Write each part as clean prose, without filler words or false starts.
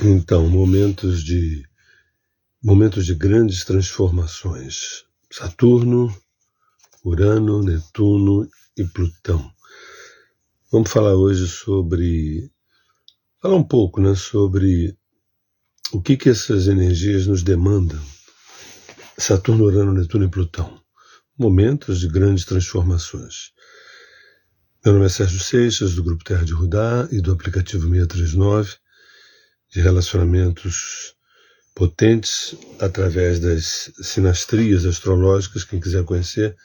Então, momentos de grandes transformações. Saturno, Urano, Netuno e Plutão. Vamos falar hoje falar um pouco, né, sobre o que essas energias nos demandam. Saturno, Urano, Netuno e Plutão. Momentos de grandes transformações. Meu nome é Sérgio Seixas, do Grupo Terra de Rudá e do aplicativo 639, de relacionamentos potentes através das sinastrias astrológicas. Quem quiser conhecer,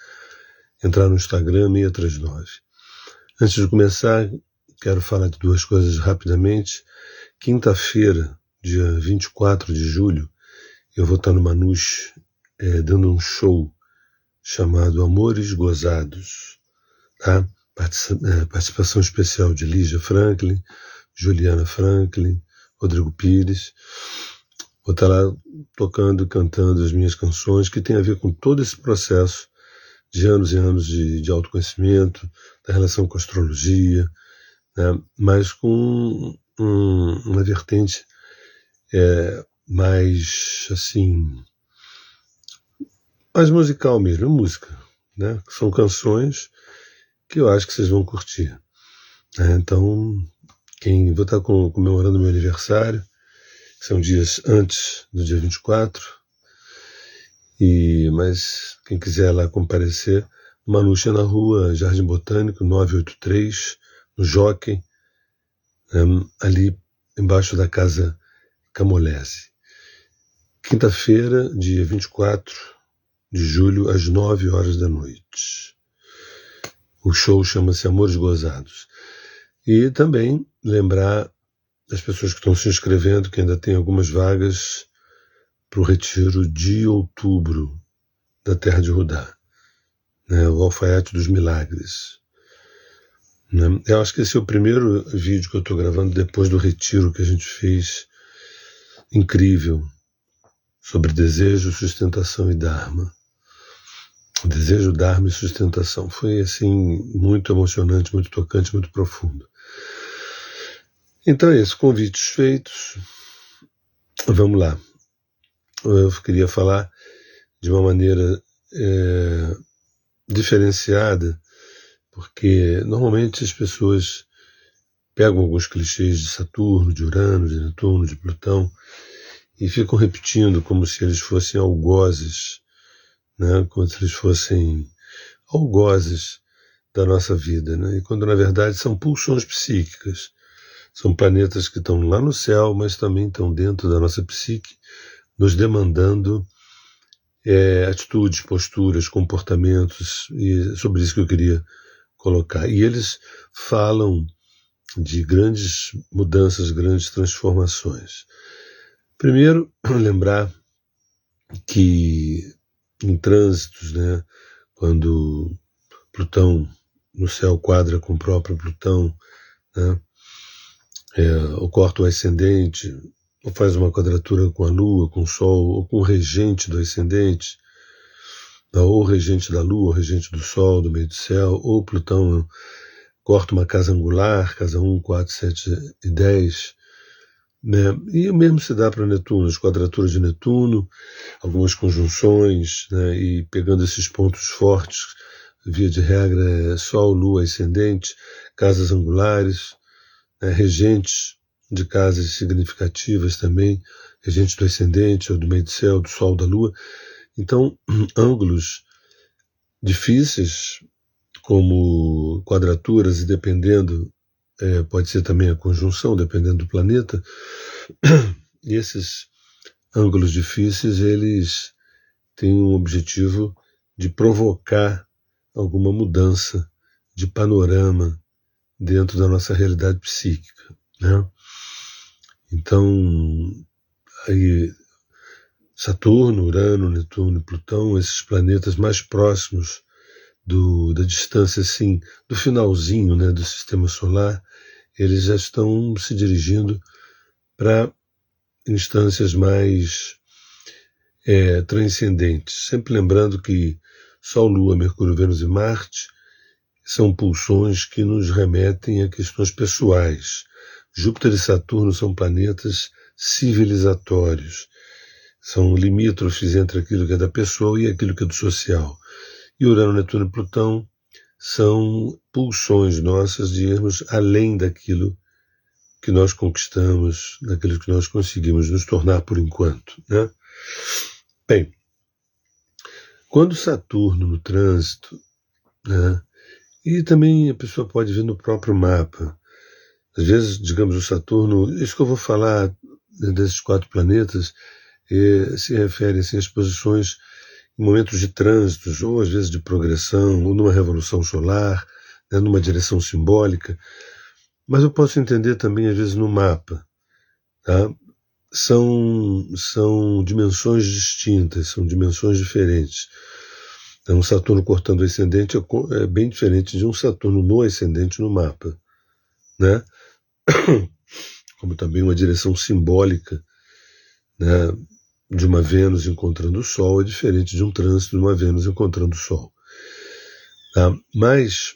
entrar no Instagram 639. Antes de começar, quero falar de duas coisas rapidamente. Quinta-feira, dia 24 de julho, eu vou estar no Manus dando um show chamado Amores Gozados, tá? Participação especial de Lígia Franklin, Juliana Franklin, Rodrigo Pires. Vou estar lá tocando e cantando as minhas canções, que tem a ver com todo esse processo de anos e anos de autoconhecimento, da relação com a astrologia, né? Mas com uma vertente mais, assim, mais musical mesmo, música, né? São canções que eu acho que vocês vão curtir, né? Então, vou estar comemorando meu aniversário, que são dias antes do dia 24, mas quem quiser lá comparecer, Manus é na rua Jardim Botânico, 983, no Jockey, ali embaixo da Casa Camolese. Quinta-feira, dia 24 de julho, às 9 horas da noite. O show chama-se Amores Gozados. E também lembrar das pessoas que estão se inscrevendo que ainda tem algumas vagas para o retiro de outubro da Terra de Rudá, né, o Alfaiate dos Milagres. Né? Eu acho que esse é o primeiro vídeo que eu estou gravando depois do retiro que a gente fez, incrível, sobre desejo, sustentação e Dharma. Desejo, Dharma e sustentação. Foi assim muito emocionante, muito tocante, muito profundo. Então é isso, convites feitos. Vamos lá. Eu queria falar de uma maneira diferenciada, porque normalmente as pessoas pegam alguns clichês de Saturno, de Urano, de Netuno, de Plutão e ficam repetindo como se eles fossem algozes, né? Como se eles fossem algozes da nossa vida, né? E quando na verdade são pulsões psíquicas, são planetas que estão lá no céu, mas também estão dentro da nossa psique, nos demandando atitudes, posturas, comportamentos, e sobre isso que eu queria colocar. E eles falam de grandes mudanças, grandes transformações. Primeiro, lembrar que em trânsitos, né, quando Plutão no céu quadra com o próprio Plutão, né, ou corta o ascendente, ou faz uma quadratura com a Lua, com o Sol, ou com o regente do ascendente, ou o regente da Lua, ou o regente do Sol, do meio do céu, ou Plutão corta uma casa angular, casa 1, 4, 7 e 10, né? E o mesmo se dá para Netuno, as quadraturas de Netuno, algumas conjunções, né? E pegando esses pontos fortes, via de regra, Sol, Lua, ascendente, casas angulares, né? Regentes de casas significativas também, regente do ascendente, ou do meio do céu, do Sol, da Lua. Então, ângulos difíceis, como quadraturas, e dependendo, pode ser também a conjunção, dependendo do planeta, e esses ângulos difíceis, eles têm um objetivo de provocar alguma mudança de panorama dentro da nossa realidade psíquica, né? Então, aí, Saturno, Urano, Netuno e Plutão, esses planetas mais próximos da distância, assim, do finalzinho, né, do sistema solar, eles já estão se dirigindo para instâncias mais transcendentes. Sempre lembrando que Sol, Lua, Mercúrio, Vênus e Marte são pulsões que nos remetem a questões pessoais, Júpiter e Saturno são planetas civilizatórios, são limítrofes entre aquilo que é da pessoa e aquilo que é do social. E Urano, Netuno e Plutão são pulsões nossas de irmos além daquilo que nós conquistamos, daquilo que nós conseguimos nos tornar por enquanto, né? Bem, quando Saturno no trânsito, né, e também a pessoa pode ver no próprio mapa, às vezes, digamos, o Saturno, isso que eu vou falar desses 4 planetas, se refere assim, às posições em momentos de trânsitos, ou às vezes de progressão, ou numa revolução solar, né, numa direção simbólica. Mas eu posso entender também, às vezes, no mapa. Tá? São dimensões distintas, são dimensões diferentes. Um Saturno cortando o ascendente é bem diferente de um Saturno no ascendente no mapa. Né? Como também uma direção simbólica, né, de uma Vênus encontrando o Sol é diferente de um trânsito de uma Vênus encontrando o Sol. Tá? Mas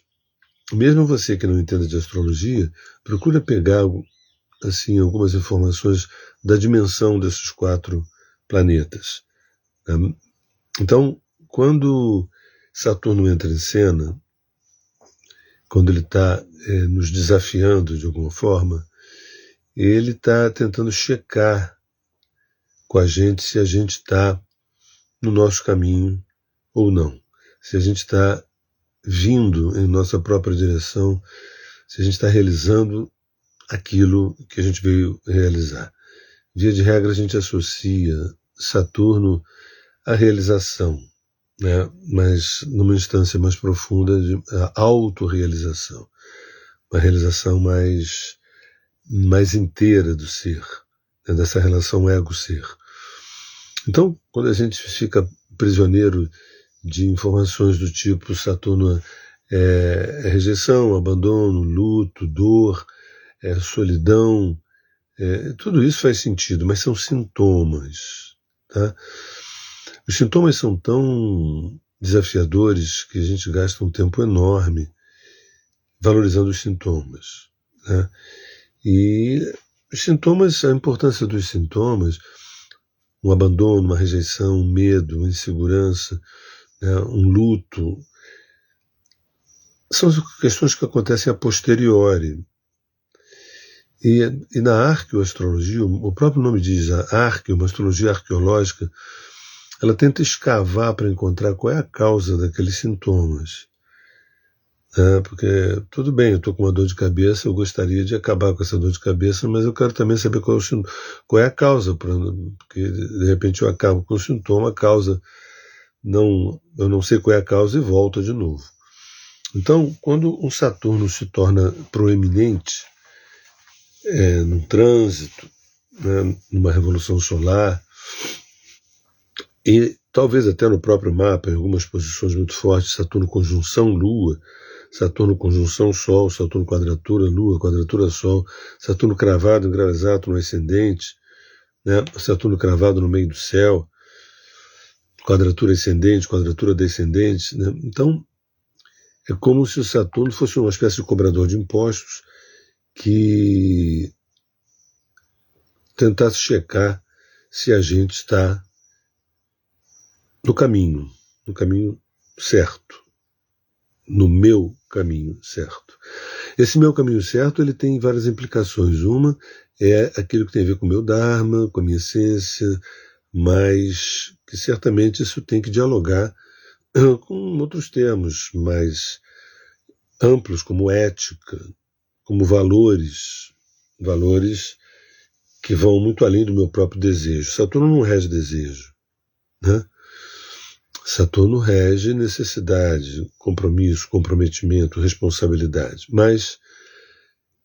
mesmo você que não entenda de astrologia, procura pegar assim, algumas informações da dimensão desses 4 planetas. Tá? Então, quando Saturno entra em cena, quando ele está nos desafiando de alguma forma, ele está tentando checar com a gente se a gente está no nosso caminho ou não, se a gente está vindo em nossa própria direção, se a gente está realizando aquilo que a gente veio realizar. Via de regra, a gente associa Saturno à realização, né? Mas numa instância mais profunda de autorrealização, uma realização mais inteira do ser, né? Dessa relação ego-ser. Então, quando a gente fica prisioneiro de informações do tipo Saturno é rejeição, abandono, luto, dor, solidão, tudo isso faz sentido, mas são sintomas. Tá? Os sintomas são tão desafiadores que a gente gasta um tempo enorme valorizando os sintomas. Né? E os sintomas, a importância dos sintomas, um abandono, uma rejeição, um medo, uma insegurança, né, um luto, são questões que acontecem a posteriori. E na arqueoastrologia, o próprio nome diz, a arqueo, uma astrologia arqueológica, ela tenta escavar para encontrar qual é a causa daqueles sintomas. Porque, tudo bem, eu estou com uma dor de cabeça, eu gostaria de acabar com essa dor de cabeça, mas eu quero também saber qual é a causa, porque de repente eu acabo com o sintoma, a causa, eu não sei qual é a causa e volta de novo. Então, quando um Saturno se torna proeminente, num trânsito, né, numa revolução solar, e talvez até no próprio mapa, em algumas posições muito fortes, Saturno conjunção Lua, Saturno conjunção Sol, Saturno quadratura Lua, quadratura Sol, Saturno cravado em grau exato no ascendente, né, Saturno cravado no meio do céu, quadratura ascendente, quadratura descendente. Né? Então, é como se o Saturno fosse uma espécie de cobrador de impostos que tentasse checar se a gente está no caminho certo, no meu caminho certo. Esse meu caminho certo, ele tem várias implicações. Uma é aquilo que tem a ver com o meu Dharma, com a minha essência, mas que certamente isso tem que dialogar com outros termos mais amplos, como ética, como valores que vão muito além do meu próprio desejo. Saturno não rege desejo, né? Saturno rege necessidade, compromisso, comprometimento, responsabilidade. Mas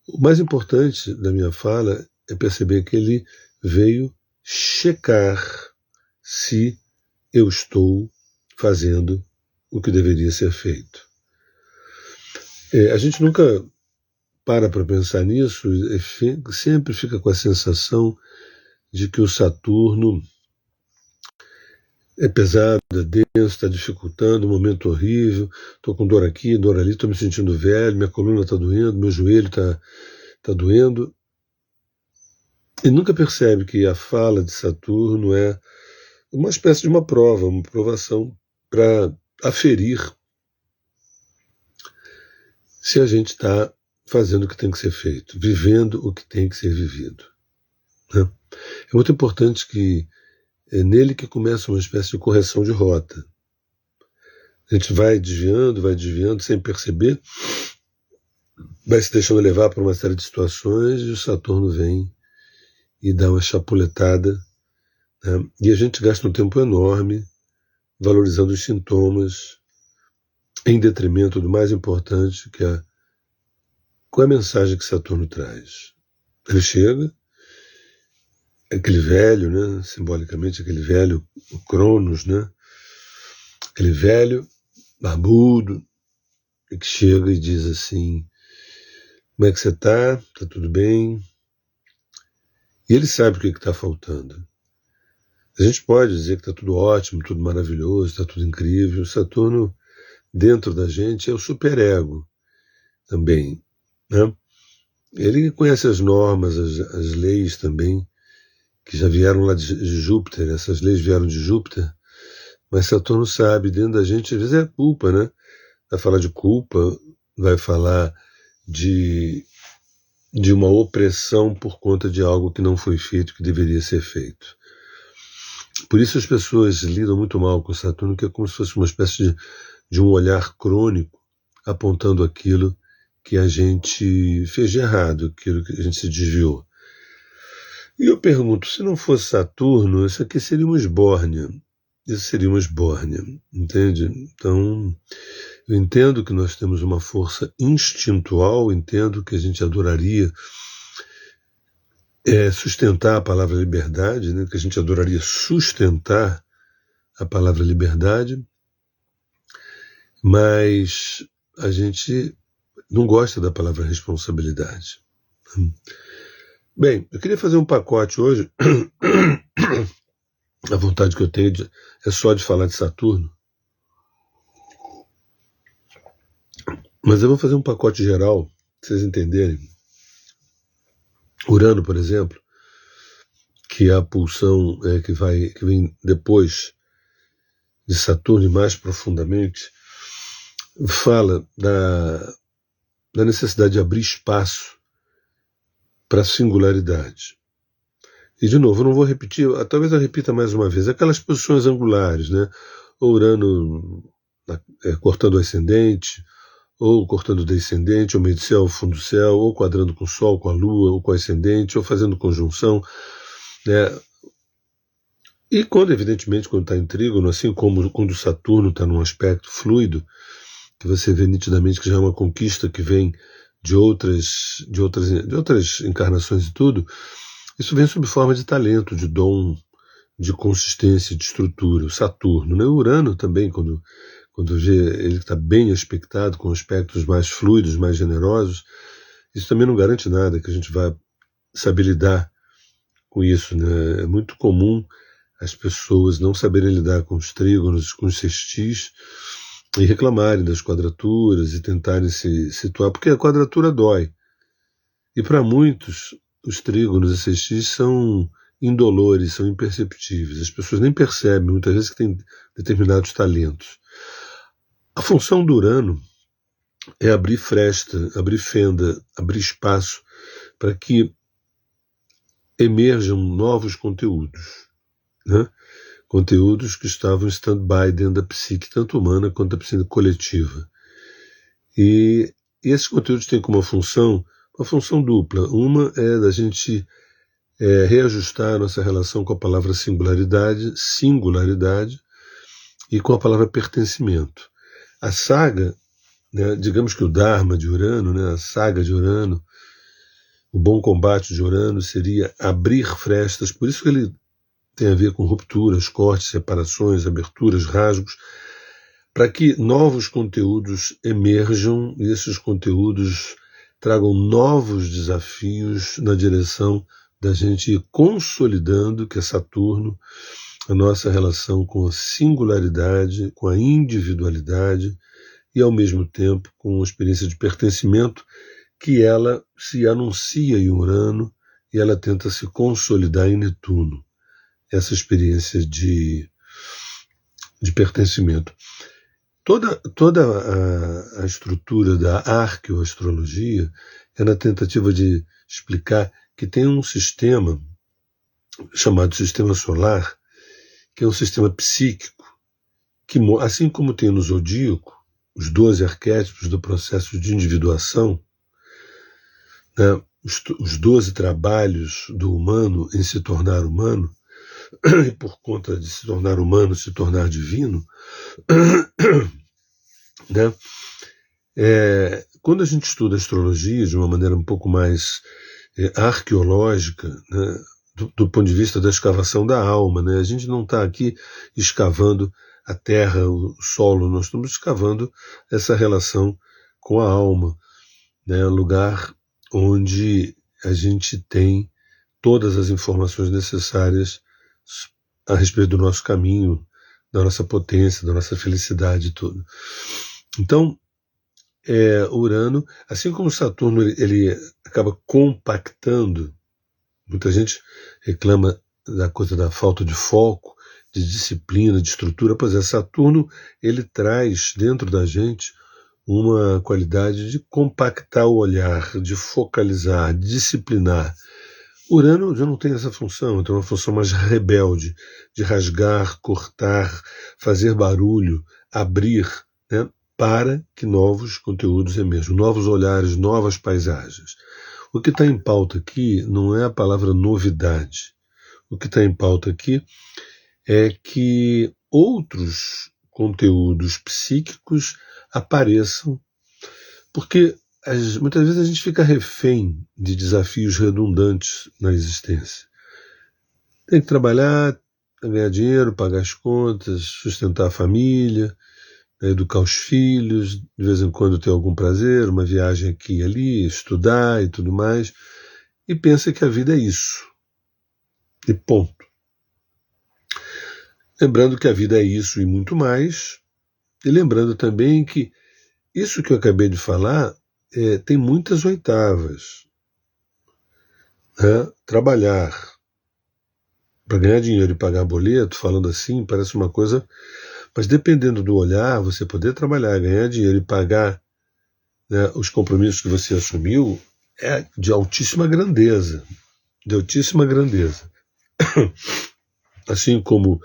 o mais importante da minha fala é perceber que ele veio checar se eu estou fazendo o que deveria ser feito. A gente nunca para pensar nisso, sempre fica com a sensação de que o Saturno é pesado, é denso, está dificultando, um momento horrível, estou com dor aqui, dor ali, estou me sentindo velho, minha coluna está doendo, meu joelho está doendo. E nunca percebe que a fala de Saturno é uma espécie de uma prova, uma provação para aferir se a gente está fazendo o que tem que ser feito, vivendo o que tem que ser vivido. Né? É muito importante que é nele que começa uma espécie de correção de rota. A gente vai desviando sem perceber, vai se deixando levar por uma série de situações e o Saturno vem e dá uma chapuletada, né? E a gente gasta um tempo enorme valorizando os sintomas em detrimento do mais importante, que é qual é a mensagem que Saturno traz. Ele chega, aquele velho, né, simbolicamente aquele velho, o Cronos, né, aquele velho barbudo, que chega e diz assim: como é que você está? Está tudo bem? E ele sabe o que está faltando. A gente pode dizer que está tudo ótimo, tudo maravilhoso, está tudo incrível. O Saturno, dentro da gente, é o superego também, né? Ele conhece as normas, as leis também, que já vieram lá de Júpiter. Essas leis vieram de Júpiter, mas Saturno sabe, dentro da gente, às vezes é culpa, né? Vai falar de culpa, vai falar de uma opressão por conta de algo que não foi feito, que deveria ser feito. Por isso as pessoas lidam muito mal com Saturno, que é como se fosse uma espécie de um olhar crônico apontando aquilo que a gente fez de errado, aquilo que a gente se desviou. E eu pergunto, se não fosse Saturno, isso aqui seria uma esbórnia. Isso seria uma esbórnia, entende? Então, eu entendo que nós temos uma força instintual, entendo que a gente adoraria sustentar a palavra liberdade, né? Que a gente adoraria sustentar a palavra liberdade, mas a gente não gosta da palavra responsabilidade. Bem, eu queria fazer um pacote hoje. A vontade que eu tenho é só de falar de Saturno. Mas eu vou fazer um pacote geral, para vocês entenderem. Urano, por exemplo, que é a pulsão que vem depois de Saturno e mais profundamente, fala da necessidade de abrir espaço para a singularidade. E, de novo, eu não vou repetir, talvez eu repita mais uma vez, aquelas posições angulares, né? Ou Urano cortando o ascendente, ou cortando o descendente, ou meio do céu, fundo do céu, ou quadrando com o Sol, com a Lua, ou com o ascendente, ou fazendo conjunção, né? E quando, evidentemente, quando está em trígono, assim como quando o Saturno está num aspecto fluido, que você vê nitidamente que já é uma conquista que vem de outras encarnações e tudo, isso vem sob forma de talento, de dom, de consistência, de estrutura. O Saturno, né? O Urano também, quando vê ele está bem aspectado, com aspectos mais fluidos, mais generosos, isso também não garante nada que a gente vai saber lidar com isso, né? É muito comum as pessoas não saberem lidar com os trígonos, com os sextis, e reclamarem das quadraturas e tentarem se situar, porque a quadratura dói. E para muitos, os trígonos e sextis são indolores, são imperceptíveis. As pessoas nem percebem, muitas vezes, que têm determinados talentos. A função do Urano é abrir fresta, abrir fenda, abrir espaço para que emerjam novos conteúdos, né? Conteúdos que estavam em stand-by dentro da psique, tanto humana quanto da psique coletiva. E esses conteúdos têm como uma função dupla. Uma é da gente reajustar a nossa relação com a palavra singularidade, e com a palavra pertencimento. A saga, né, digamos que o Dharma de Urano, né, a saga de Urano, o bom combate de Urano seria abrir frestas, por isso que ele tem a ver com rupturas, cortes, separações, aberturas, rasgos, para que novos conteúdos emerjam e esses conteúdos tragam novos desafios na direção da gente ir consolidando, que é Saturno, a nossa relação com a singularidade, com a individualidade e, ao mesmo tempo, com a experiência de pertencimento que ela se anuncia em Urano e ela tenta se consolidar em Netuno, essa experiência de pertencimento. Toda a estrutura da arqueoastrologia é na tentativa de explicar que tem um sistema chamado sistema solar, que é um sistema psíquico, que, assim como tem no zodíaco, os 12 arquétipos do processo de individuação, né, os 12 trabalhos do humano em se tornar humano, e por conta de se tornar humano, se tornar divino, né? Quando a gente estuda astrologia de uma maneira um pouco mais arqueológica, né, do ponto de vista da escavação da alma, né, a gente não está aqui escavando a terra, o solo, nós estamos escavando essa relação com a alma, né, lugar onde a gente tem todas as informações necessárias a respeito do nosso caminho, da nossa potência, da nossa felicidade e tudo. Então, Urano, assim como Saturno, ele acaba compactando. Muita gente reclama da coisa da falta de foco, de disciplina, de estrutura. Pois é, Saturno, ele traz dentro da gente uma qualidade de compactar o olhar, de focalizar, de disciplinar. Urano já não tem essa função, tem uma função mais rebelde, de rasgar, cortar, fazer barulho, abrir, né, para que novos conteúdos emerjam, novos olhares, novas paisagens. O que está em pauta aqui não é a palavra novidade. O que está em pauta aqui é que outros conteúdos psíquicos apareçam, porque muitas vezes a gente fica refém de desafios redundantes na existência. Tem que trabalhar, ganhar dinheiro, pagar as contas, sustentar a família, educar os filhos, de vez em quando ter algum prazer, uma viagem aqui e ali, estudar e tudo mais, e pensa que a vida é isso. E ponto. Lembrando que a vida é isso e muito mais, e lembrando também que isso que eu acabei de falar tem muitas oitavas. Né? Trabalhar para ganhar dinheiro e pagar boleto, falando assim, parece uma coisa, mas dependendo do olhar, você poder trabalhar, ganhar dinheiro e pagar, né, os compromissos que você assumiu, é de altíssima grandeza. De altíssima grandeza. Assim como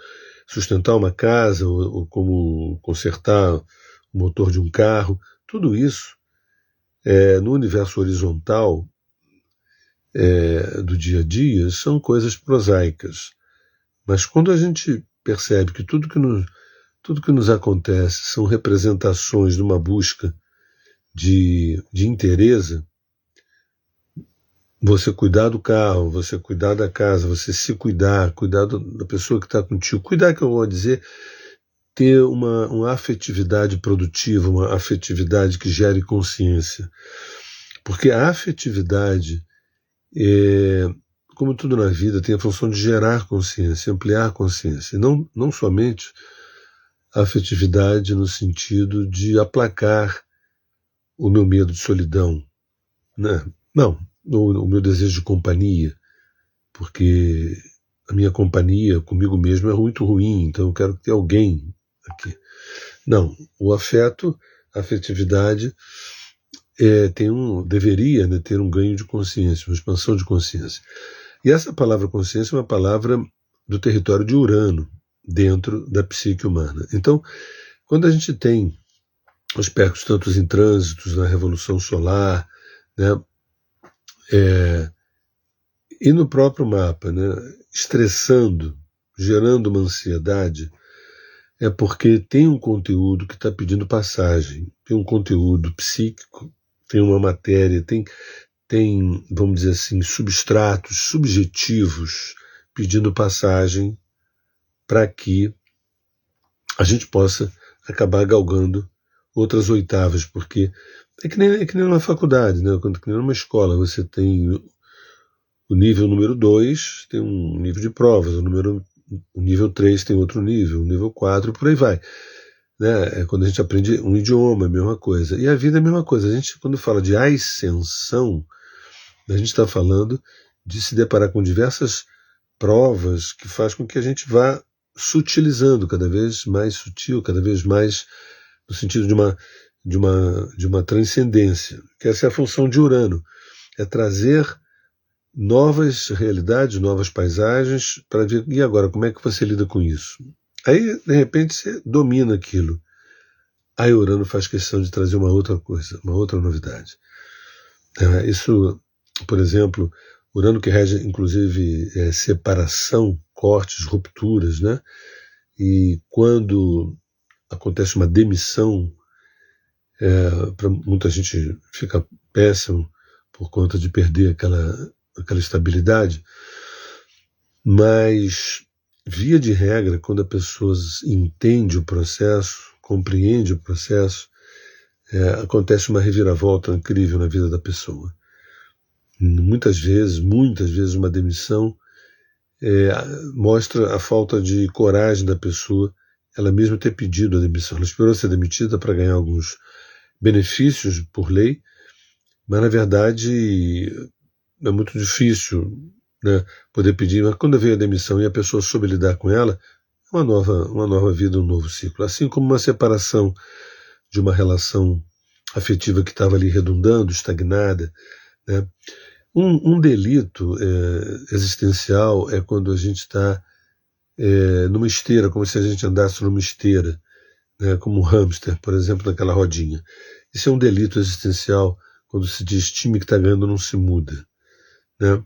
sustentar uma casa, ou como consertar o motor de um carro, tudo isso, no universo horizontal do dia a dia, são coisas prosaicas. Mas quando a gente percebe que tudo que nos acontece são representações de uma busca de inteireza, você cuidar do carro, você cuidar da casa, você se cuidar da pessoa que está contigo, cuidar, que eu vou dizer, ter uma afetividade produtiva, uma afetividade que gere consciência. Porque a afetividade, como tudo na vida, tem a função de gerar consciência, ampliar consciência. E não somente a afetividade no sentido de aplacar o meu medo de solidão, né? Não, o meu desejo de companhia, porque a minha companhia comigo mesmo é muito ruim, então eu quero ter alguém aqui. Não, o afeto, a afetividade deveria, né, ter um ganho de consciência, uma expansão de consciência. E essa palavra consciência é uma palavra do território de Urano, dentro da psique humana. Então, quando a gente tem aspectos tantos em trânsitos na Revolução Solar, né, e no próprio mapa, né, estressando, gerando uma ansiedade, é porque tem um conteúdo que está pedindo passagem, tem um conteúdo psíquico, tem uma matéria, tem, vamos dizer assim, substratos subjetivos pedindo passagem para que a gente possa acabar galgando outras oitavas, porque é que nem numa faculdade, né? Que nem numa escola, você tem o nível número 2, tem um nível de provas, o nível 3 tem outro nível, o nível 4 e por aí vai. Né? Quando a gente aprende um idioma, é a mesma coisa. E a vida é a mesma coisa. A gente, quando fala de ascensão, a gente está falando de se deparar com diversas provas que faz com que a gente vá sutilizando, cada vez mais sutil, cada vez mais no sentido de uma transcendência, que essa é a função de Urano, é trazer novas realidades, novas paisagens, para ver, e agora, como é que você lida com isso? Aí, de repente, você domina aquilo. Aí Urano faz questão de trazer uma outra coisa, uma outra novidade. Isso, por exemplo, Urano que rege, inclusive, separação, cortes, rupturas, né? E quando acontece uma demissão, para muita gente fica péssimo por conta de perder aquela estabilidade, mas, via de regra, quando a pessoa entende o processo, compreende o processo, acontece uma reviravolta incrível na vida da pessoa. Muitas vezes uma demissão mostra a falta de coragem da pessoa, ela mesma ter pedido a demissão. Ela esperou ser demitida para ganhar alguns benefícios por lei, mas na verdade é muito difícil, né, poder pedir. Mas quando veio a demissão e a pessoa soube lidar com ela, é uma nova vida, um novo ciclo. Assim como uma separação de uma relação afetiva que estava ali redundando, estagnada, né? Um delito existencial é quando a gente está numa esteira, como se a gente andasse numa esteira, né, como um hamster, por exemplo, naquela rodinha. Isso é um delito existencial quando se diz time que está ganhando não se muda, né?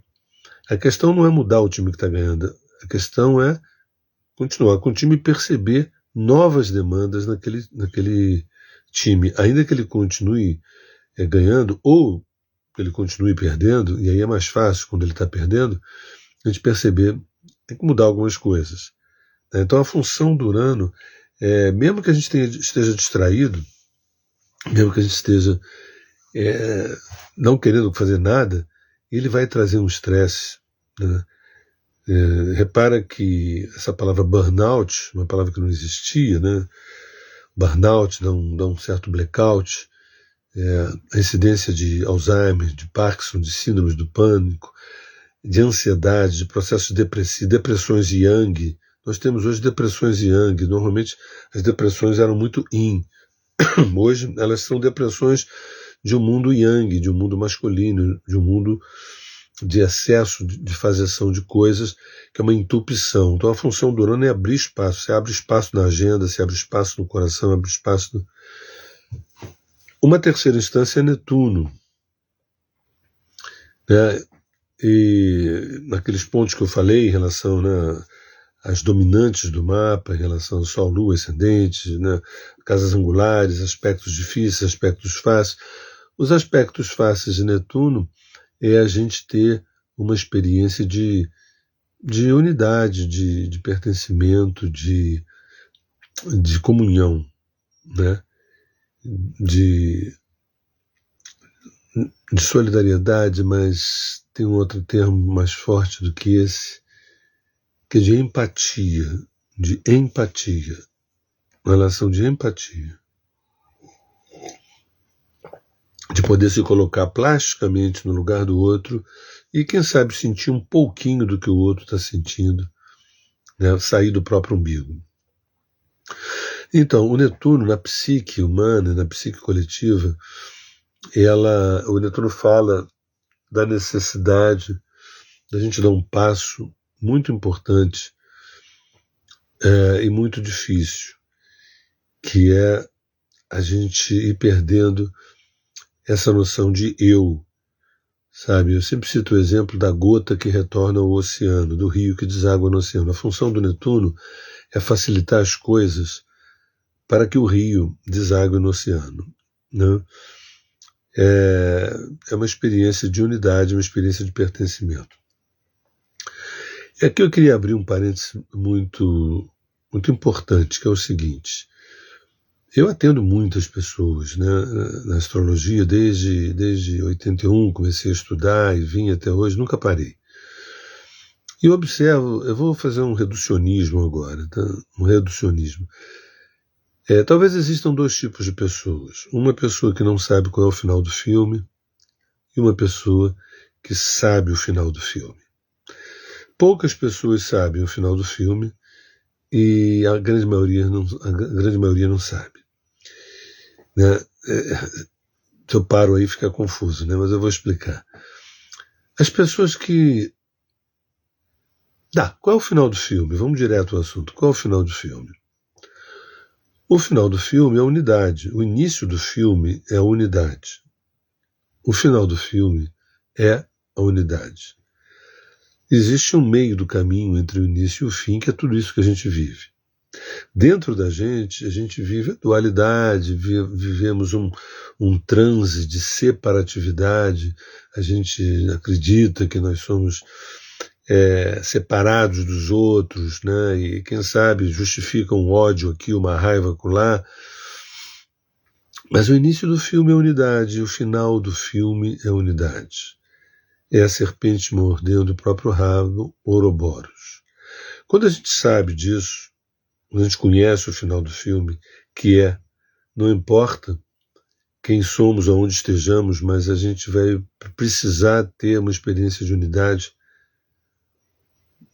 A questão não é mudar o time que está ganhando, a questão é continuar com o time e perceber novas demandas naquele time, ainda que ele continue ganhando ou ele continue perdendo, e aí é mais fácil quando ele está perdendo, a gente perceber, tem que mudar algumas coisas. Então a função do Urano, mesmo que a gente esteja distraído, mesmo que a gente esteja não querendo fazer nada, ele vai trazer um estresse, né? Repara que essa palavra burnout, uma palavra que não existia, né? Burnout dá um certo blackout, a incidência de Alzheimer, de Parkinson, de síndromes do pânico, de ansiedade, de processos depressivos, depressões Yang. Nós temos hoje depressões Yang. Normalmente as depressões eram muito Yin. Hoje elas são depressões de um mundo Yang, de um mundo masculino, de um mundo de excesso de fazeção de coisas, que é uma entupição. Então a função do Urano é abrir espaço. Você abre espaço na agenda, você abre espaço no coração, abre espaço Uma terceira instância é Netuno, né? E naqueles pontos que eu falei em relação, né, às dominantes do mapa, em relação ao Sol, Lua, ascendentes, né, casas angulares, aspectos difíceis, aspectos fáceis. Os aspectos fáceis de Netuno é a gente ter uma experiência de unidade, de pertencimento, de comunhão, né? De solidariedade, mas tem um outro termo mais forte do que esse, que é de empatia, uma relação de empatia, de poder se colocar plasticamente no lugar do outro e, quem sabe, sentir um pouquinho do que o outro está sentindo, né? Sair do próprio umbigo. Então, o Netuno, na psique humana, na psique coletiva, o Netuno fala da necessidade da gente dar um passo muito importante e muito difícil, que é a gente ir perdendo essa noção de eu, sabe? Eu sempre cito o exemplo da gota que retorna ao oceano, do rio que deságua no oceano. A função do Netuno é facilitar as coisas para que o rio deságue no oceano, né? É uma experiência de unidade, uma experiência de pertencimento. E aqui eu queria abrir um parênteses muito, muito importante, que é o seguinte. Eu atendo muitas pessoas, né, na astrologia, desde 81, comecei a estudar e vim até hoje, nunca parei. E eu observo, eu vou fazer um reducionismo agora, tá? Um reducionismo. Talvez existam dois tipos de pessoas. Uma pessoa que não sabe qual é o final do filme e uma pessoa que sabe o final do filme. Poucas pessoas sabem o final do filme e a grande maioria não sabe. Né? Se eu paro aí fica confuso, né? Mas eu vou explicar. As pessoas que... qual é o final do filme? Vamos direto ao assunto. Qual é o final do filme? O final do filme é a unidade. O início do filme é a unidade. O final do filme é a unidade. Existe um meio do caminho entre o início e o fim, que é tudo isso que a gente vive. Dentro da gente, a gente vive a dualidade, vivemos um transe de separatividade, a gente acredita que nós somos separados dos outros, né? E quem sabe justifica um ódio aqui, uma raiva acolá. Mas o início do filme é unidade, o final do filme é unidade. É a serpente mordendo o próprio rabo, Ouroboros. Quando a gente sabe disso, quando a gente conhece o final do filme, que não importa quem somos, aonde estejamos, mas a gente vai precisar ter uma experiência de unidade,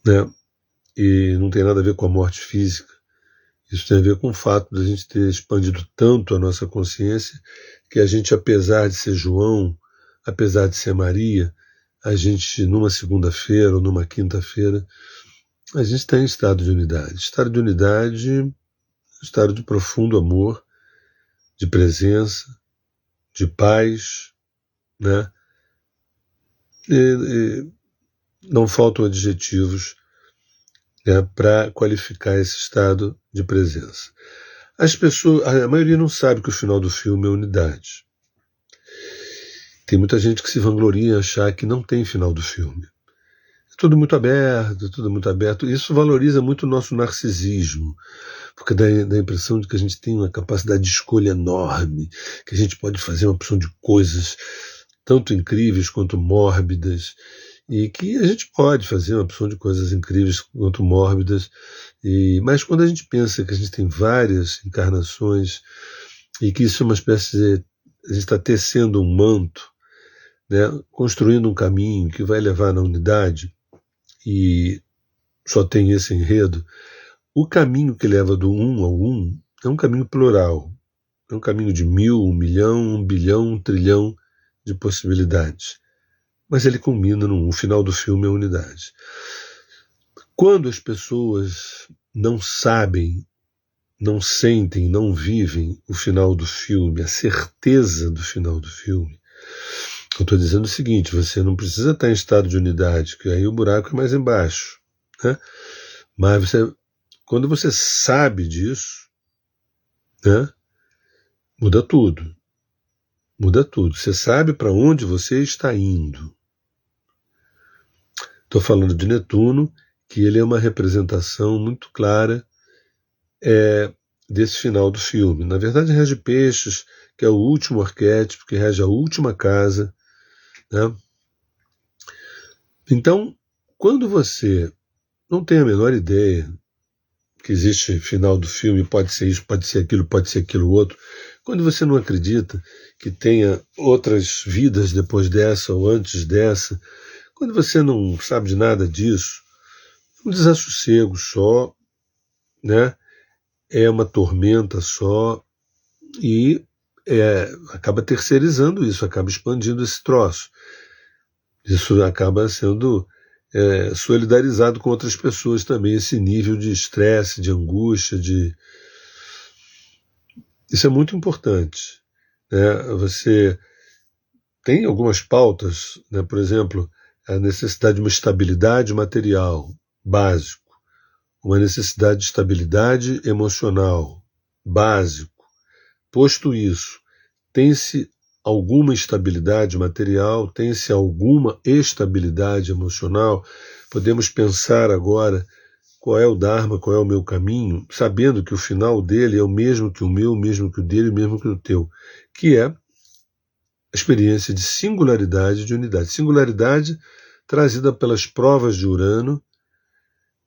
né? E não tem nada a ver com a morte física. Isso tem a ver com o fato de a gente ter expandido tanto a nossa consciência que a gente, apesar de ser João, apesar de ser Maria, a gente, numa segunda-feira ou numa quinta-feira, a gente está em estado de unidade. Estado de unidade, estado de profundo amor, de presença, de paz, né? E não faltam adjetivos, né, para qualificar esse estado de presença. As pessoas, a maioria não sabe que o final do filme é unidade. Tem muita gente que se vangloria em achar que não tem final do filme. É tudo muito aberto, tudo muito aberto. Isso valoriza muito o nosso narcisismo, porque dá a impressão de que a gente tem uma capacidade de escolha enorme, que a gente pode fazer uma opção de coisas tanto incríveis quanto mórbidas, e que a gente pode fazer uma opção de coisas incríveis quanto mórbidas, mas quando a gente pensa que a gente tem várias encarnações e que isso é uma espécie de... a gente está tecendo um manto, né, construindo um caminho que vai levar na unidade, e só tem esse enredo, o caminho que leva do 1 ao 1 é um caminho plural, é um caminho de 1000, 1 milhão, 1 bilhão, 1 trilhão de possibilidades. Mas ele culmina o final do filme é a unidade. Quando as pessoas não sabem, não sentem, não vivem o final do filme, a certeza do final do filme, eu estou dizendo o seguinte, você não precisa estar em estado de unidade, que aí o buraco é mais embaixo, né? Mas quando você sabe disso, né, muda tudo. Muda tudo. Você sabe para onde você está indo. Estou falando de Netuno, que ele é uma representação muito clara desse final do filme. Na verdade, rege Peixes, que é o último arquétipo, que rege a última casa, né? Então, quando você não tem a menor ideia que existe final do filme, pode ser isso, pode ser aquilo outro, quando você não acredita que tenha outras vidas depois dessa ou antes dessa, quando você não sabe de nada disso, é um desassossego só, né? É uma tormenta só e acaba terceirizando isso, acaba expandindo esse troço. Isso acaba sendo solidarizado com outras pessoas também, esse nível de estresse, de angústia, Isso é muito importante, né? Você tem algumas pautas, né? Por exemplo, a necessidade de uma estabilidade material, básico, uma necessidade de estabilidade emocional, básico. Posto isso, tem-se alguma estabilidade material, tem-se alguma estabilidade emocional, podemos pensar agora qual é o Dharma, qual é o meu caminho, sabendo que o final dele é o mesmo que o meu, o mesmo que o dele, o mesmo que o teu, que é a experiência de singularidade e de unidade. Singularidade trazida pelas provas de Urano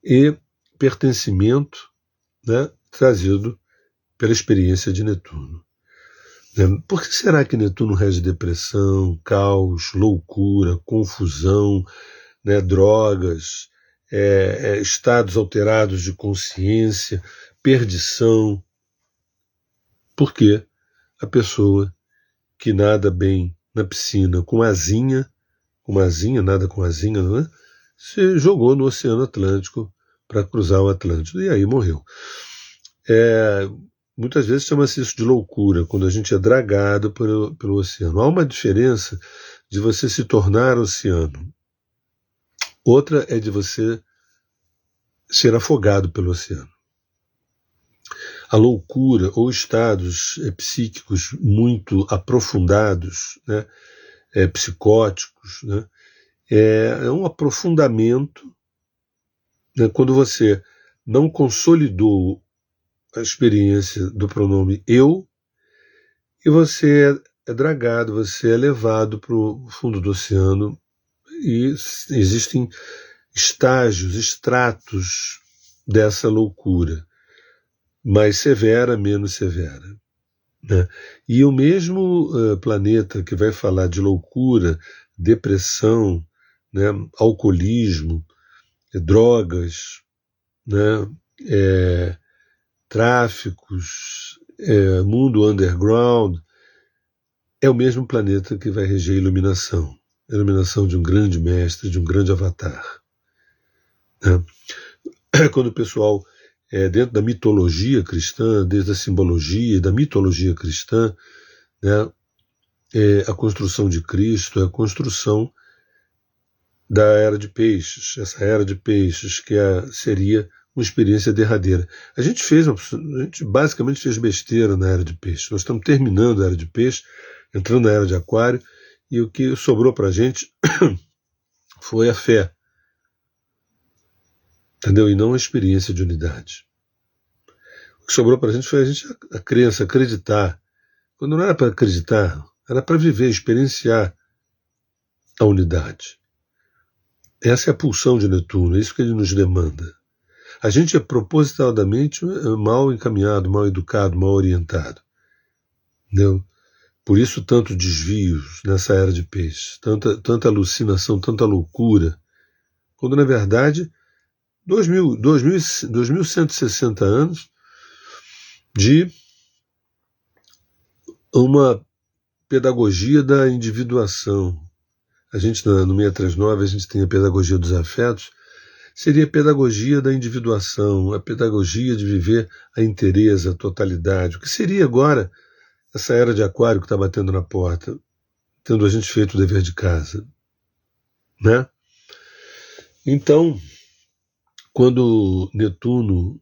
e pertencimento, né, trazido pela experiência de Netuno. Por que será que Netuno rege depressão, caos, loucura, confusão, drogas, estados alterados de consciência, perdição? Porque a pessoa que nada bem na piscina com asinha, nada com asinha, não é? Se jogou no Oceano Atlântico para cruzar o Atlântico e aí morreu. Muitas vezes chama-se isso de loucura, quando a gente é dragado pelo oceano. Há uma diferença de você se tornar oceano. Outra é de você ser afogado pelo oceano. A loucura ou estados psíquicos muito aprofundados, psicóticos, é um aprofundamento, quando você não consolidou a experiência do pronome eu, e você é dragado, você é levado para o fundo do oceano, e existem estágios, estratos dessa loucura, mais severa, menos severa. E o mesmo planeta que vai falar de loucura, depressão, alcoolismo, drogas, tráficos, mundo underground, é o mesmo planeta que vai reger a iluminação de um grande mestre, de um grande avatar. Quando o pessoal, dentro da mitologia cristã, desde a simbologia da mitologia cristã, a construção de Cristo é a construção da Era de Peixes, essa Era de Peixes que seria uma experiência derradeira. A gente basicamente fez besteira na Era de Peixes. Nós estamos terminando a Era de Peixes, entrando na Era de Aquário, e o que sobrou para a gente foi a fé, entendeu? E não a experiência de unidade. O que sobrou para a gente foi a crença, acreditar. Quando não era para acreditar, era para viver, experienciar a unidade. Essa é a pulsão de Netuno, é isso que ele nos demanda. A gente é propositadamente mal encaminhado, mal educado, mal orientado. Entendeu? Por isso tanto desvios nessa Era de Peixes, tanta alucinação, tanta loucura, quando na verdade 2160 anos de uma pedagogia da individuação. A gente no 639 a gente tem a pedagogia dos afetos, seria a pedagogia da individuação, a pedagogia de viver a inteireza, a totalidade. O que seria agora essa Era de Aquário que está batendo na porta, tendo a gente feito o dever de casa, Então, quando Netuno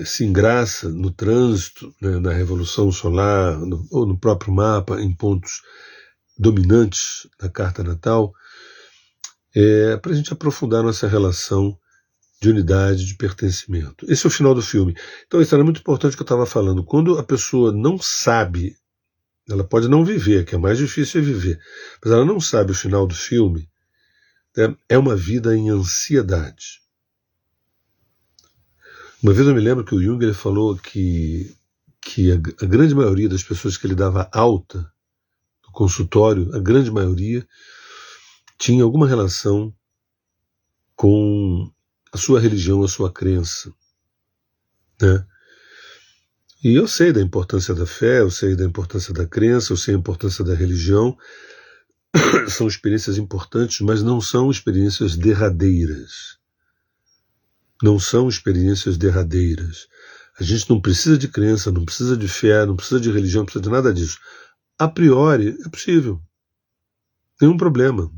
se engraça no trânsito, na Revolução Solar, ou no próprio mapa, em pontos dominantes da carta natal, para a gente aprofundar nossa relação de unidade, de pertencimento. Esse é o final do filme. Então isso era muito importante que eu estava falando. Quando a pessoa não sabe, ela pode não viver, que é mais difícil viver, mas ela não sabe o final do filme, é uma vida em ansiedade. Uma vez eu me lembro que o Jung ele falou que a grande maioria das pessoas que ele dava alta no consultório, a grande maioria, tinha alguma relação com a sua religião, a sua crença. E eu sei da importância da fé, eu sei da importância da crença, eu sei da importância da religião. São experiências importantes, mas não são experiências derradeiras. Não são experiências derradeiras. A gente não precisa de crença, não precisa de fé, não precisa de religião, não precisa de nada disso. A priori é possível. Nenhum problema.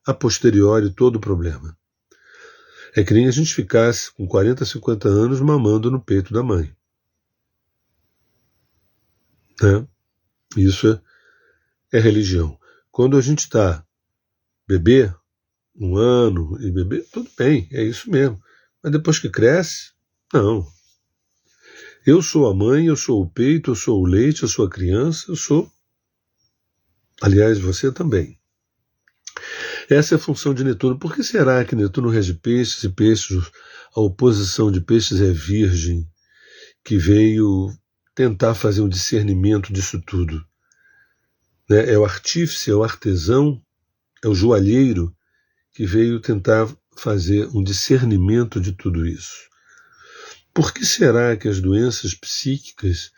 A posteriori, todo problema. É que nem a gente ficasse com 40, 50 anos mamando no peito da mãe. Isso é religião. Quando a gente está bebê, 1 ano e bebê, tudo bem, é isso mesmo. Mas depois que cresce, não. Eu sou a mãe, eu sou o peito, eu sou o leite, eu sou a criança, eu sou... Aliás, você também. Essa é a função de Netuno. Por que será que Netuno rege peixes e peixes, a oposição de peixes é virgem, que veio tentar fazer um discernimento disso tudo. Né? É o artífice, é o artesão, é o joalheiro que veio tentar fazer um discernimento de tudo isso. Por que será que as doenças psíquicas,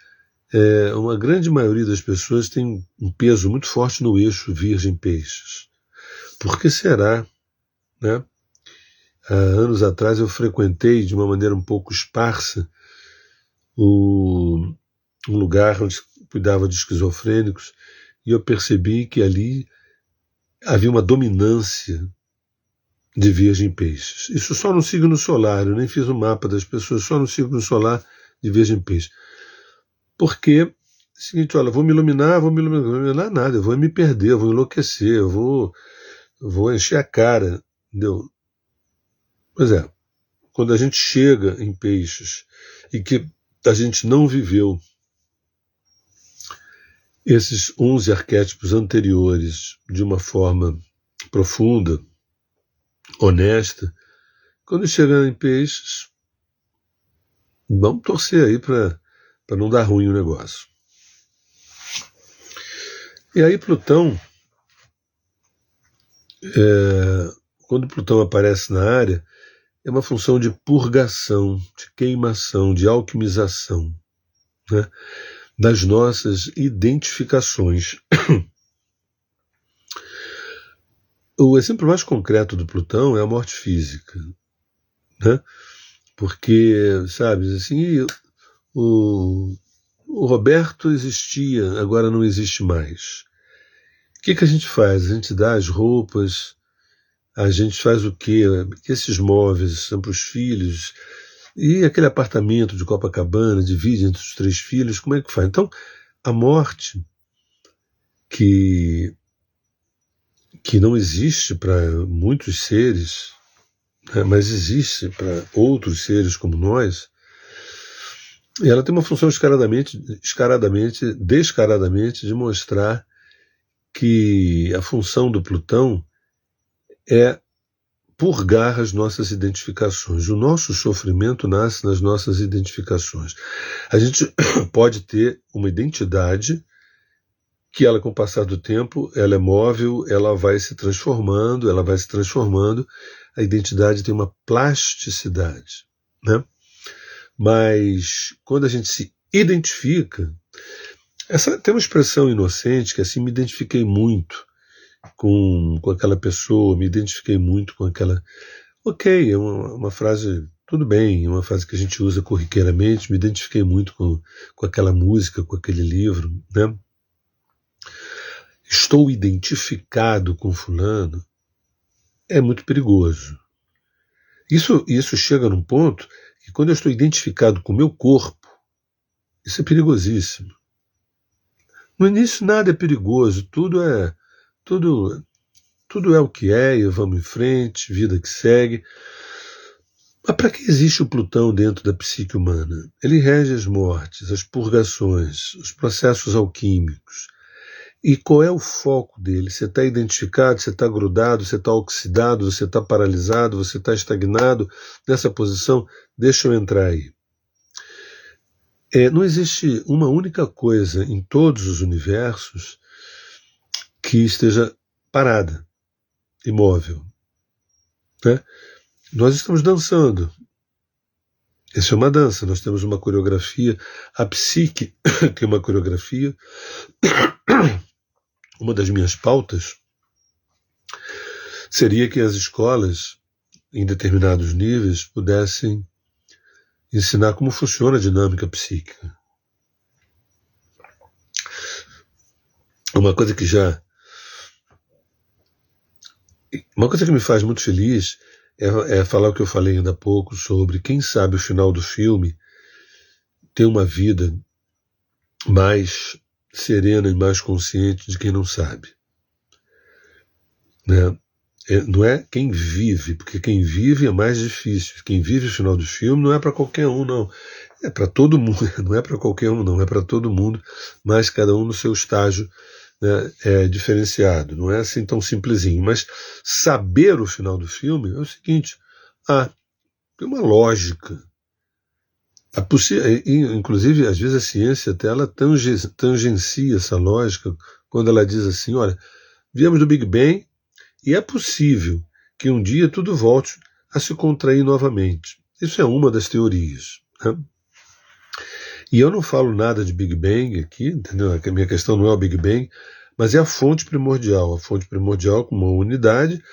uma grande maioria das pessoas tem um peso muito forte no eixo Virgem-Peixes? Por que será, né? Há anos atrás eu frequentei de uma maneira um pouco esparsa um lugar onde cuidava de esquizofrênicos e eu percebi que ali havia uma dominância de Virgem-Peixes. Isso só no signo solar, eu nem fiz um mapa das pessoas, só no signo solar de Virgem-Peixes. Porque, seguinte, olha, vou me iluminar nada, eu vou me perder, eu vou enlouquecer, eu vou encher a cara, entendeu? Pois é, quando a gente chega em Peixes e que a gente não viveu esses 11 arquétipos anteriores de uma forma profunda, honesta, quando chega em Peixes, vamos torcer aí para não dar ruim o negócio. E aí Plutão, quando Plutão aparece na área, é uma função de purgação, de queimação, de alquimização, né, das nossas identificações. O exemplo mais concreto do Plutão é a morte física, né? Porque, sabe, assim, o Roberto existia, agora não existe mais. O que a gente faz? A gente dá as roupas, a gente faz o quê? Esses móveis são para os filhos, e aquele apartamento de Copacabana divide entre os 3 filhos, como é que faz? Então, a morte, que não existe para muitos seres, né, mas existe para outros seres como nós, e ela tem uma função descaradamente de mostrar que a função do Plutão é purgar as nossas identificações. O nosso sofrimento nasce nas nossas identificações. A gente pode ter uma identidade que ela, com o passar do tempo, ela é móvel, ela vai se transformando. A identidade tem uma plasticidade, né? Mas quando a gente se identifica, tem uma expressão inocente que é assim, me identifiquei muito com aquela pessoa, me identifiquei muito com aquela... Ok, é uma frase, tudo bem, é uma frase que a gente usa corriqueiramente, me identifiquei muito com aquela música, com aquele livro, né? Estou identificado com fulano, é muito perigoso. Isso chega num ponto que quando eu estou identificado com o meu corpo, isso é perigosíssimo. No início nada é perigoso, tudo é o que é, e vamos em frente, vida que segue. Mas para que existe o Plutão dentro da psique humana? Ele rege as mortes, as purgações, os processos alquímicos. E qual é o foco dele? Você está identificado, você está grudado, você está oxidado, você está paralisado, você está estagnado nessa posição? Deixa eu entrar aí. Não existe uma única coisa em todos os universos que esteja parada, imóvel, né? Nós estamos dançando. Essa é uma dança, nós temos uma coreografia. A psique tem uma coreografia. Uma das minhas pautas seria que as escolas, em determinados níveis, pudessem ensinar como funciona a dinâmica psíquica. Uma coisa que me faz muito feliz é falar o que eu falei ainda há pouco sobre quem sabe o final do filme ter uma vida mais serena e mais consciente de quem não sabe. Né? Não é quem vive, porque quem vive é mais difícil. Quem vive o final do filme não é para qualquer um, não. É para todo mundo, não é para qualquer um, não. É para todo mundo, mas cada um no seu estágio, né, é diferenciado. Não é assim tão simplesinho. Mas saber o final do filme é o seguinte: tem uma lógica. Inclusive, às vezes a ciência até ela tangencia essa lógica quando ela diz assim, olha, viemos do Big Bang e é possível que um dia tudo volte a se contrair novamente. Isso é uma das teorias. Né? E eu não falo nada de Big Bang aqui, entendeu? A minha questão não é o Big Bang, mas é a fonte primordial como uma unidade,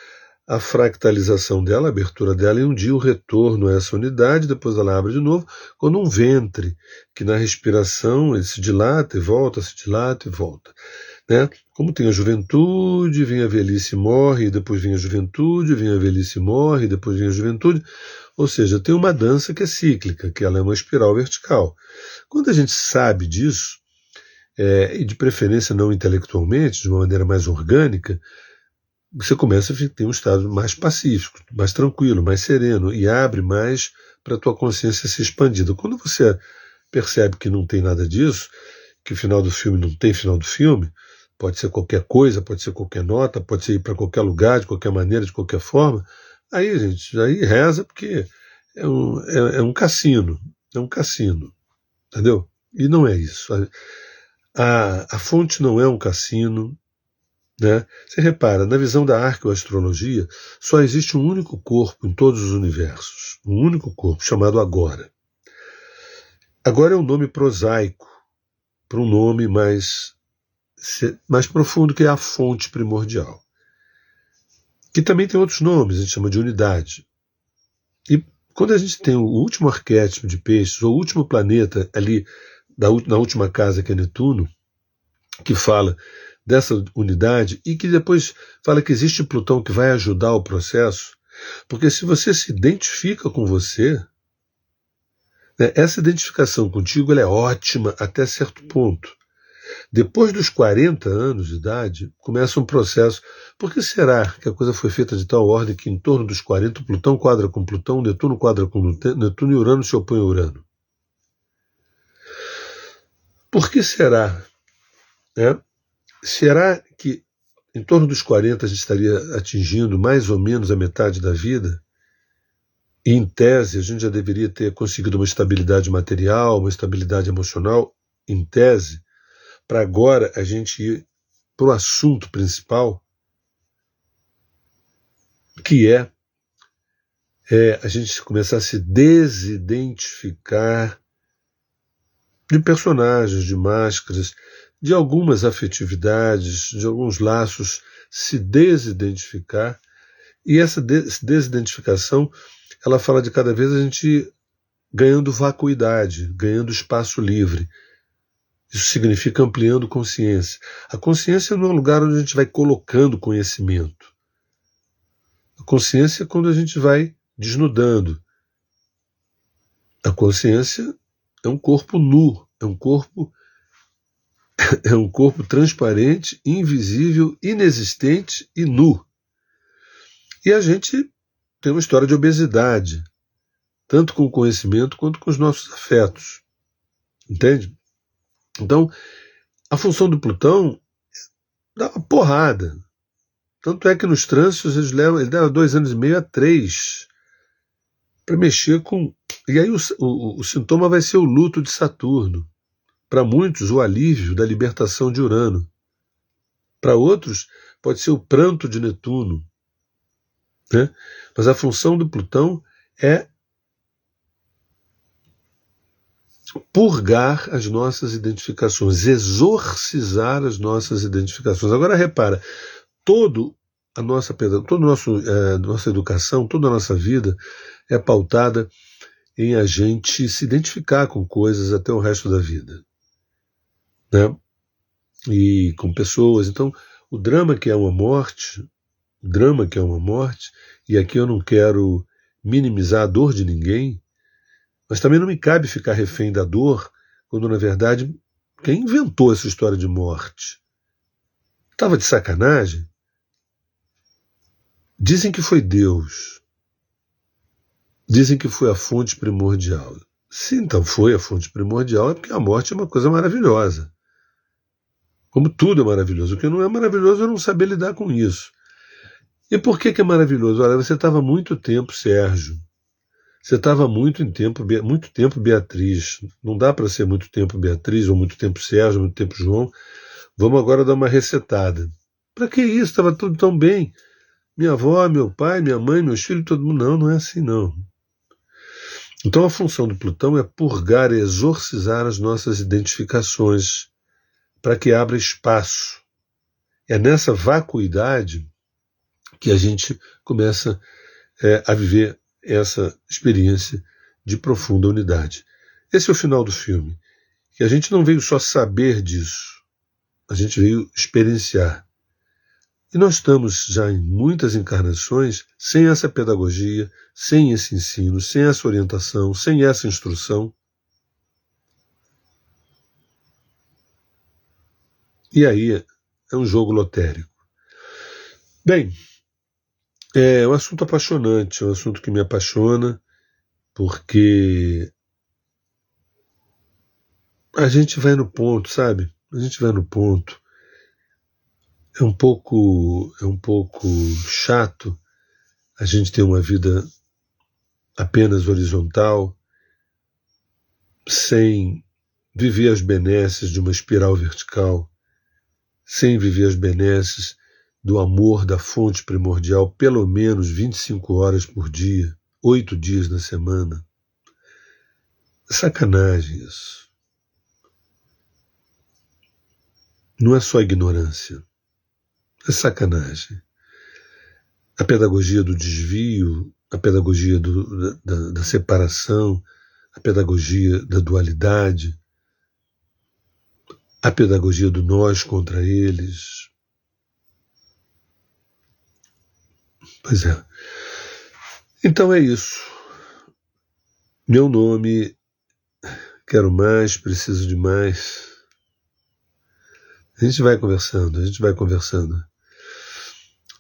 a fractalização dela, a abertura dela, e um dia o retorno a essa unidade, depois ela abre de novo, quando um ventre, que na respiração ele se dilata e volta, se dilata e volta. Né? Como tem a juventude, vem a velhice e morre, depois vem a juventude, vem a velhice e morre, depois vem a juventude. Ou seja, tem uma dança que é cíclica, que ela é uma espiral vertical. Quando a gente sabe disso, e de preferência não intelectualmente, de uma maneira mais orgânica, você começa a ter um estado mais pacífico, mais tranquilo, mais sereno, e abre mais para a tua consciência ser expandida. Quando você percebe que não tem nada disso, que o final do filme não tem final do filme, pode ser qualquer coisa, pode ser qualquer nota, pode ser ir para qualquer lugar, de qualquer maneira, de qualquer forma, aí, gente, aí reza, porque é um cassino, entendeu? E não é isso. A fonte não é um cassino, né? Você repara, na visão da arqueoastrologia, só existe um único corpo em todos os universos, um único corpo, chamado Agora. Agora é um nome prosaico para um nome mais profundo, que é a fonte primordial. Que também tem outros nomes, a gente chama de unidade. E quando a gente tem o último arquétipo de peixes, ou o último planeta ali, na última casa, que é Netuno, que fala dessa unidade e que depois fala que existe Plutão que vai ajudar o processo, porque se você se identifica com você, né, essa identificação contigo ela é ótima até certo ponto. Depois dos 40 anos de idade, começa um processo. Por que será que a coisa foi feita de tal ordem que em torno dos 40 Plutão quadra com Plutão, Netuno quadra com Netuno e Urano se opõe a Urano? Por que será? Né? Será que em torno dos 40 a gente estaria atingindo mais ou menos a metade da vida? E, em tese, a gente já deveria ter conseguido uma estabilidade material, uma estabilidade emocional, em tese, para agora a gente ir para o assunto principal, que é a gente começar a se desidentificar de personagens, de máscaras, de algumas afetividades, de alguns laços, se desidentificar. E essa desidentificação, ela fala de cada vez a gente ganhando vacuidade, ganhando espaço livre. Isso significa ampliando consciência. A consciência não é um lugar onde a gente vai colocando conhecimento. A consciência é quando a gente vai desnudando. A consciência é um corpo nu, é um corpo transparente, invisível, inexistente e nu. E a gente tem uma história de obesidade, tanto com o conhecimento quanto com os nossos afetos. Entende? Então, a função do Plutão dá uma porrada. Tanto é que nos trânsitos ele leva 2 anos e meio a 3 para mexer com... E aí o sintoma vai ser o luto de Saturno. Para muitos, o alívio da libertação de Urano. Para outros, pode ser o pranto de Netuno. Né? Mas a função do Plutão é purgar as nossas identificações, exorcizar as nossas identificações. Agora repara, toda a nossa educação, toda a nossa vida é pautada em a gente se identificar com coisas até o resto da vida, né? E com pessoas. Então, o drama que é uma morte, e aqui eu não quero minimizar a dor de ninguém, mas também não me cabe ficar refém da dor, quando na verdade quem inventou essa história de morte estava de sacanagem. Dizem que foi Deus. Dizem que foi a fonte primordial. Se então foi a fonte primordial, é porque a morte é uma coisa maravilhosa. Como tudo é maravilhoso. O que não é maravilhoso é não saber lidar com isso. E por que é maravilhoso? Olha, você estava há muito tempo, Sérgio, Você estava muito tempo Beatriz. Não dá para ser muito tempo Beatriz, ou muito tempo Sérgio, ou muito tempo João. Vamos agora dar uma resetada. Para que isso? Estava tudo tão bem. Minha avó, meu pai, minha mãe, meus filhos, todo mundo. Não, não é assim não. Então a função do Plutão é purgar e exorcizar as nossas identificações para que abra espaço. É nessa vacuidade que a gente começa a viver essa experiência de profunda unidade. Esse é o final do filme. Que a gente não veio só saber disso, a gente veio experienciar. E nós estamos já em muitas encarnações sem essa pedagogia, sem esse ensino, sem essa orientação, sem essa instrução. E aí é um jogo lotérico. Bem, é um assunto apaixonante, é um assunto que me apaixona, porque a gente vai no ponto, sabe? A gente vai no ponto. É um pouco chato a gente ter uma vida apenas horizontal, sem viver as benesses de uma espiral vertical, sem viver as benesses do amor da fonte primordial, pelo menos 25 horas por dia, 8 dias na semana. É sacanagem isso. Não é só ignorância. É sacanagem. A pedagogia do desvio, a pedagogia da separação, a pedagogia da dualidade, a pedagogia do nós contra eles. Pois é. Então é isso. Meu nome, quero mais, preciso de mais. A gente vai conversando, a gente vai conversando.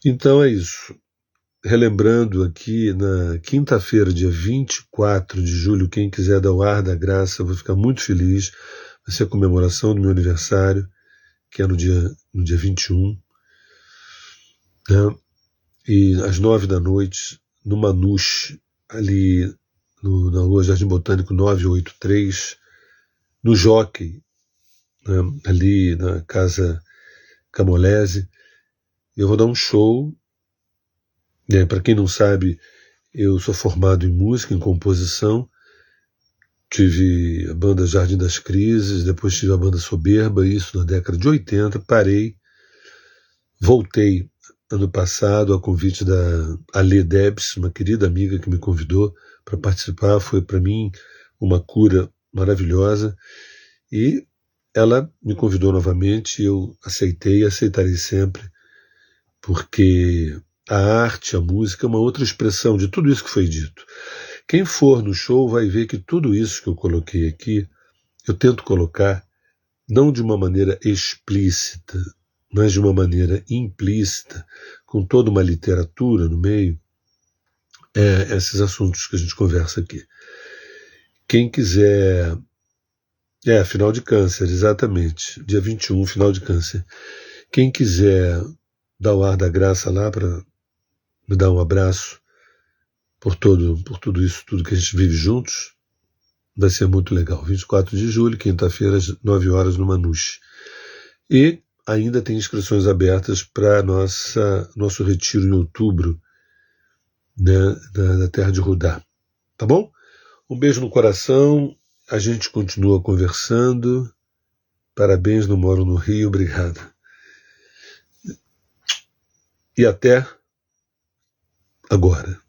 Então é isso. Relembrando aqui, na quinta-feira, dia 24 de julho, quem quiser dar o ar da graça, eu vou ficar muito feliz. Vai ser a comemoração do meu aniversário, que é no dia 21. Né? E às 9 da noite, no Manus, ali na rua Jardim Botânico 983, no Jockey, né? Ali na Casa Camolese, eu vou dar um show. Para quem não sabe, eu sou formado em música, em composição. Tive a banda Jardim das Crises, depois tive a banda Soberba, isso na década de 80, parei, voltei ano passado a convite da Alê Debs, uma querida amiga que me convidou para participar, foi para mim uma cura maravilhosa, e ela me convidou novamente, eu aceitei e aceitarei sempre, porque a arte, a música é uma outra expressão de tudo isso que foi dito. Quem for no show vai ver que tudo isso que eu coloquei aqui, eu tento colocar não de uma maneira explícita, mas de uma maneira implícita, com toda uma literatura no meio, esses assuntos que a gente conversa aqui. Quem quiser... final de Câncer, exatamente. Dia 21, final de Câncer. Quem quiser dar o ar da graça lá para me dar um abraço por tudo isso, tudo que a gente vive juntos, vai ser muito legal. 24 de julho, quinta-feira, às 9 horas, no Manus. E ainda tem inscrições abertas para nosso retiro em outubro, né, na terra de Rudá. Tá bom? Um beijo no coração, a gente continua conversando. Parabéns, não moro no Rio, obrigado. E até agora.